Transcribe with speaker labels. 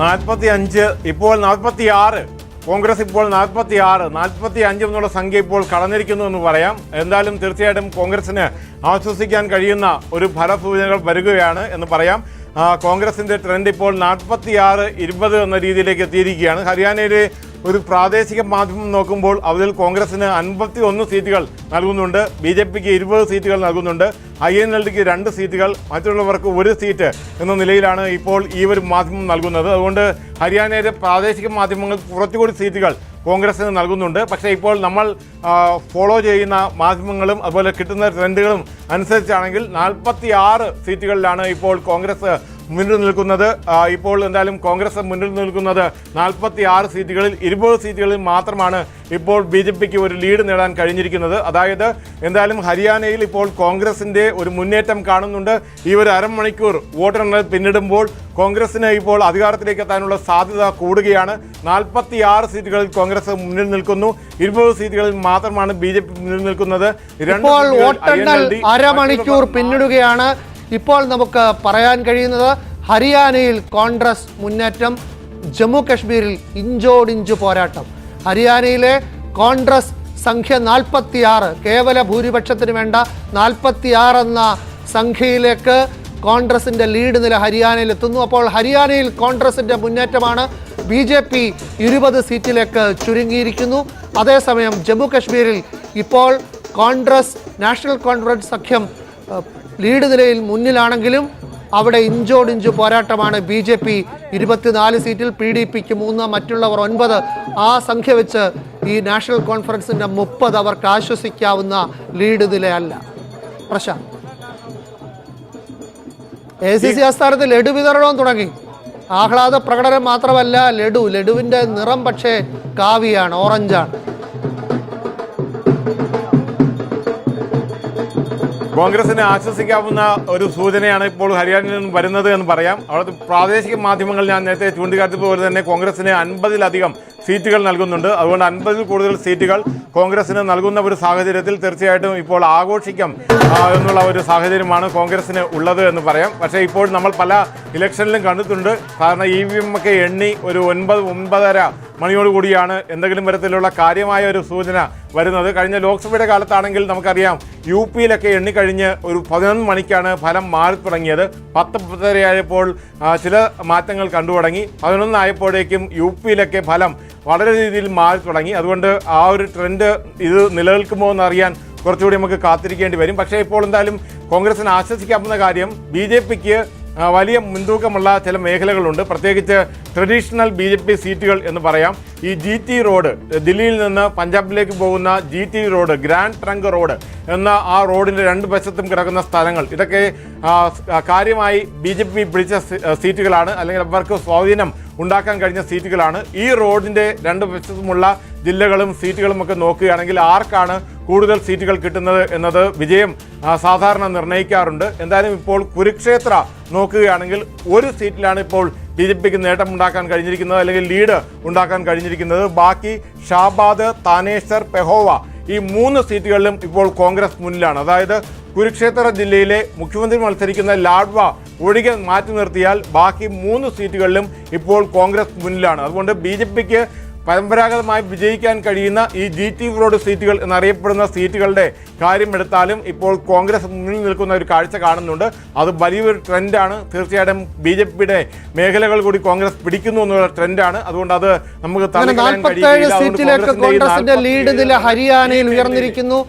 Speaker 1: 45 ഇപ്പോൾ 46. കോൺഗ്രസ് ഇപ്പോൾ 46, 45 എന്നുള്ള സംഖ്യ ഇപ്പോൾ കടന്നിരിക്കുന്നു എന്ന് പറയാം. എന്തായാലും തീർച്ചയായിട്ടും കോൺഗ്രസിന് ആശ്വസിക്കാൻ കഴിയുന്ന ഒരു ഫലസൂചനകൾ വരികയാണ് എന്ന് പറയാം. കോൺഗ്രസിന്റെ ട്രെൻഡ് ഇപ്പോൾ 46-20 എന്ന രീതിയിലേക്ക് എത്തിയിരിക്കുകയാണ്. ഹരിയാനയിലെ ഒരു പ്രാദേശിക മാധ്യമം നോക്കുമ്പോൾ അതിൽ കോൺഗ്രസിന് 51 സീറ്റുകൾ നൽകുന്നുണ്ട്, BJPക്ക് 20 സീറ്റുകൾ നൽകുന്നുണ്ട്, INLDക്ക് 2 സീറ്റുകൾ, മറ്റുള്ളവർക്ക് 1 സീറ്റ് എന്ന നിലയിലാണ് ഇപ്പോൾ ഈ ഒരു മാധ്യമം നൽകുന്നത്. അതുകൊണ്ട് ഹരിയാനയിലെ പ്രാദേശിക മാധ്യമങ്ങൾ കുറച്ചുകൂടി സീറ്റുകൾ കോൺഗ്രസിന് നൽകുന്നുണ്ട്. പക്ഷേ ഇപ്പോൾ നമ്മൾ ഫോളോ ചെയ്യുന്ന മാധ്യമങ്ങളും അതുപോലെ കിട്ടുന്ന ട്രെൻഡുകളും അനുസരിച്ചാണെങ്കിൽ 46 സീറ്റുകളിലാണ് ഇപ്പോൾ കോൺഗ്രസ് മുന്നിൽ നിൽക്കുന്നത്. ഇപ്പോൾ എന്തായാലും കോൺഗ്രസ് മുന്നിൽ നിൽക്കുന്നത് 46 സീറ്റുകളിൽ 20 സീറ്റുകളിൽ മാത്രമാണ് ഇപ്പോൾ BJPക്ക് ഒരു ലീഡ് നേടാൻ കഴിഞ്ഞിരിക്കുന്നത്. അതായത് എന്തായാലും ഹരിയാനയിൽ ഇപ്പോൾ കോൺഗ്രസിൻ്റെ ഒരു മുന്നേറ്റം കാണുന്നുണ്ട്. ഈ ഒരു അരമണിക്കൂർ വോട്ടെണ്ണൽ പിന്നിടുമ്പോൾ കോൺഗ്രസിന് ഇപ്പോൾ അധികാരത്തിലേക്ക് എത്താനുള്ള സാധ്യത കൂടുകയാണ്. 46 സീറ്റുകളിൽ കോൺഗ്രസ് മുന്നിൽ നിൽക്കുന്നു, 20 സീറ്റുകളിൽ മാത്രമാണ് BJP മുന്നിൽ നിൽക്കുന്നത്.
Speaker 2: അരമണിക്കൂർ പിന്നിടുകയാണ്. ഇപ്പോൾ നമുക്ക് പറയാൻ കഴിയുന്നത് ഹരിയാനയിൽ കോൺഗ്രസ് മുന്നേറ്റം, ജമ്മു കശ്മീരിൽ ഇഞ്ചോടിഞ്ച് പോരാട്ടം. ഹരിയാനയിലെ കോൺഗ്രസ് സംഖ്യ 46, കേവല ഭൂരിപക്ഷത്തിന് വേണ്ട 46 എന്ന സംഖ്യയിലേക്ക് കോൺഗ്രസിന്റെ ലീഡ് നില ഹരിയാനയിൽ എത്തുന്നു. അപ്പോൾ ഹരിയാനയിൽ കോൺഗ്രസിന്റെ മുന്നേറ്റമാണ്. BJP 20 സീറ്റിലേക്ക് ചുരുങ്ങിയിരിക്കുന്നു. അതേസമയം ജമ്മു കശ്മീരിൽ ഇപ്പോൾ കോൺഗ്രസ് നാഷണൽ കോൺഫറൻസ് സഖ്യം ലീഡ് നിലയിൽ മുന്നിലാണെങ്കിലും അവിടെ ഇഞ്ചോടിഞ്ച് പോരാട്ടമാണ്. BJP 24 സീറ്റിൽ, PDPക്ക് 3, മറ്റുള്ളവർ 9. ആ സംഖ്യ വെച്ച് ഈ നാഷണൽ കോൺഫറൻസിന്റെ 30 അവർക്ക് ആശ്വസിക്കാവുന്ന ലീഡ് നിലയല്ല. പ്രശാന്ത്, ACC ആസ്ഥാനത്ത് ലഡു വിതരണവും തുടങ്ങി. ആഹ്ലാദ പ്രകടനം മാത്രമല്ല, ലഡുവിന്റെ നിറം പക്ഷേ കാവിയാണ്, ഓറഞ്ചാണ്.
Speaker 1: കോൺഗ്രസിനെ ആശ്വസിക്കാവുന്ന ഒരു സൂചനയാണ് ഇപ്പോൾ ഹരിയാനയിൽ നിന്നും വരുന്നത് എന്ന് പറയാം. അവിടുത്തെ പ്രാദേശിക മാധ്യമങ്ങൾ ഞാൻ നേരത്തെ ചൂണ്ടിക്കാട്ടിയതുപോലെ തന്നെ കോൺഗ്രസിന് 50-ലധികം സീറ്റുകൾ നൽകുന്നുണ്ട്. അതുകൊണ്ട് 50-ൽ കൂടുതൽ സീറ്റുകൾ കോൺഗ്രസിന് നൽകുന്ന ഒരു സാഹചര്യത്തിൽ തീർച്ചയായിട്ടും ഇപ്പോൾ ആഘോഷിക്കാം എന്നുള്ള ഒരു സാഹചര്യമാണ് കോൺഗ്രസിന് ഉള്ളത് എന്ന് പറയാം. പക്ഷേ ഇപ്പോൾ നമ്മൾ പല ഇലക്ഷനിലും കണ്ടിട്ടുണ്ട്, കാരണം EVM ഒക്കെ എണ്ണി ഒരു 9-9:30 മണിയോടുകൂടിയാണ് എന്തെങ്കിലും തരത്തിലുള്ള കാര്യമായ ഒരു സൂചന വരുന്നത്. കഴിഞ്ഞ ലോക്സഭയുടെ കാലത്താണെങ്കിൽ നമുക്കറിയാം UPയിലൊക്കെ എണ്ണിക്കഴിഞ്ഞ് ഒരു 11 മണിക്കാണ് ഫലം മാറി തുടങ്ങിയത്. 10-10:30 ആയപ്പോൾ ചില മാറ്റങ്ങൾ കണ്ടു തുടങ്ങി. 11 ആയപ്പോഴേക്കും UPയിലൊക്കെ ഫലം വളരെ രീതിയിൽ മാറി തുടങ്ങി. അതുകൊണ്ട് ആ ഒരു ട്രെൻഡ് ഇത് നിലനിൽക്കുമോ എന്നറിയാൻ കുറച്ചുകൂടി നമുക്ക് കാത്തിരിക്കേണ്ടി വരും. പക്ഷേ ഇപ്പോൾ എന്തായാലും കോൺഗ്രസിന് ആശ്വസിക്കാവുന്ന കാര്യം BJPക്ക് വലിയ മുൻതൂക്കമുള്ള ചില മേഖലകളുണ്ട്, പ്രത്യേകിച്ച് ട്രഡീഷണൽ BJP സീറ്റുകൾ എന്ന് പറയാം. ഈ GT റോഡ്, ദില്ലിയിൽ നിന്ന് പഞ്ചാബിലേക്ക് പോകുന്ന GT road, grand trunk road എന്ന ആ റോഡിൻ്റെ 2 വശത്തും കിടക്കുന്ന സ്ഥലങ്ങൾ, ഇതൊക്കെ കാര്യമായി BJP പിടിച്ച സീറ്റുകളാണ്, അല്ലെങ്കിൽ അവർക്ക് സ്വാധീനം ഉണ്ടാക്കാൻ കഴിഞ്ഞ സീറ്റുകളാണ്. ഈ റോഡിൻ്റെ 2 വശത്തുമുള്ള ജില്ലകളും സീറ്റുകളും ഒക്കെ നോക്കുകയാണെങ്കിൽ ആർക്കാണ് കൂടുതൽ സീറ്റുകൾ കിട്ടുന്നത് എന്നത് വിജയം സാധാരണ നിർണ്ണയിക്കാറുണ്ട്. എന്തായാലും ഇപ്പോൾ കുരുക്ഷേത്ര നോക്കുകയാണെങ്കിൽ 1 സീറ്റിലാണ് ഇപ്പോൾ BJPക്ക് നേട്ടമുണ്ടാക്കാൻ കഴിഞ്ഞിരിക്കുന്നത്, അല്ലെങ്കിൽ ലീഡ് ഉണ്ടാക്കാൻ കഴിഞ്ഞിരിക്കുന്നത്. ബാക്കി ഷാബാദ്, താനേശ്വർ, പെഹോവ ഈ 3 സീറ്റുകളിലും ഇപ്പോൾ കോൺഗ്രസ് മുന്നിലാണ്. അതായത് കുരുക്ഷേത്ര ജില്ലയിലെ മുഖ്യമന്ത്രി മത്സരിക്കുന്ന ലാഡ്വ ഒഴികെ മാറ്റി നിർത്തിയാൽ ബാക്കി 3 സീറ്റുകളിലും ഇപ്പോൾ കോൺഗ്രസ് മുന്നിലാണ്. അതുകൊണ്ട് BJPക്ക് പരമ്പരാഗതമായി വിജയിക്കാൻ കഴിയുന്ന ഈ GT റോഡ് സീറ്റുകൾ എന്നറിയപ്പെടുന്ന സീറ്റുകളുടെ കാര്യമെടുത്താലും ഇപ്പോൾ കോൺഗ്രസ് മുന്നിൽ നിൽക്കുന്ന ഒരു കാഴ്ച കാണുന്നുണ്ട്. അത് വലിയൊരു ട്രെൻഡാണ്. തീർച്ചയായിട്ടും BJPയുടെ മേഖലകൾ കൂടി കോൺഗ്രസ് പിടിക്കുന്നു എന്നുള്ള ട്രെൻഡാണ്. അതുകൊണ്ട് അത് നമുക്ക് 47 സീറ്റിലേക്ക്
Speaker 2: കോൺഗ്രസിന്റെ ലീഡ് നില ഹരിയാനയിൽ ഉയർന്നിരിക്കുന്നു.